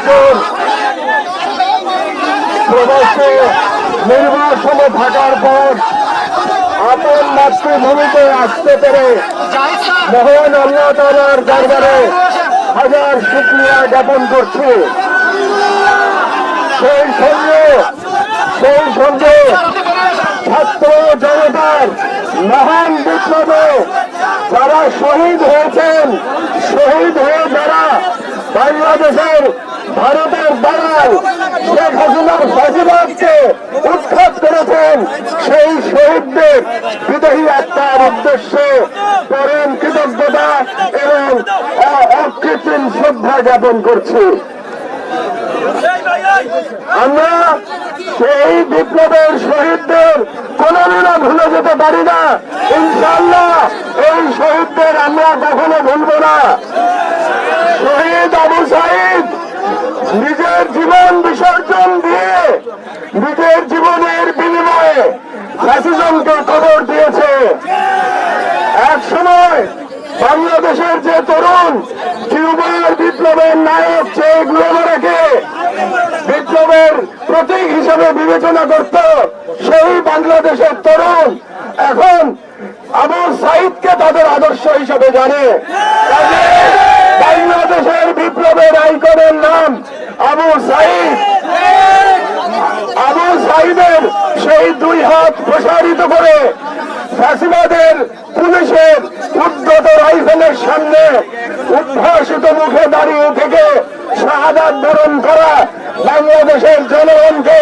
বছর প্রবাসে নির্বাসনে থাকার পর আপন মাতৃভূমিতে আসতে পেরে মহান আল্লাহ তাআলার দরবারে হাজার শুকরিয়া জ্ঞাপন করছি। সেই সঙ্গে ছাত্র জনতার মহান বিপ্লবে যারা শহীদ হয়েছেন, শহীদ হয়ে যারা বাংলাদেশের ভারতের দালাল শেখ হাসিনার ফাঁসিবাদকে উৎখাত করেছেন, সেই শহীদদের বিদেহী আত্মার উদ্দেশ্যে পরম কৃতজ্ঞতা এবং অকৃত্রিম শ্রদ্ধা জ্ঞাপন করছি। আমরা সেই বিপ্লবের শহীদদের কোনদিনও ভুলে যেতে পারি না। ইনশাআল্লাহ এই শহীদদের আমরা কখনো ভুলব না। শহীদ আবু সাঈদ নিজের জীবন বিসর্জন দিয়ে নিজের জীবনের বিনিময়ে ফ্যাসিজমকে কবর দিয়েছে। এক সময় বাংলাদেশের যে তরুণ কিউবার বিপ্লবের নায়ক চে গুয়েভারাকে বিপ্লবের প্রতীক হিসেবে বিবেচনা করত, সেই বাংলাদেশের তরুণ এখন আবু সাঈদকে তাদের আদর্শ হিসেবে জানে। বাংলাদেশের বিপ্লবের আইকনের নাম আবু সাঈদ। আবু সাঈদের সেই দুই হাত প্রসারিত করে ফ্যাসিবাদের পুলিশের উদ্ধত রাইফেলের সামনে উদ্ভাসিত মুখে দাঁড়িয়ে থেকে শাহাদাত বরণ করা বাংলাদেশের জনগণকে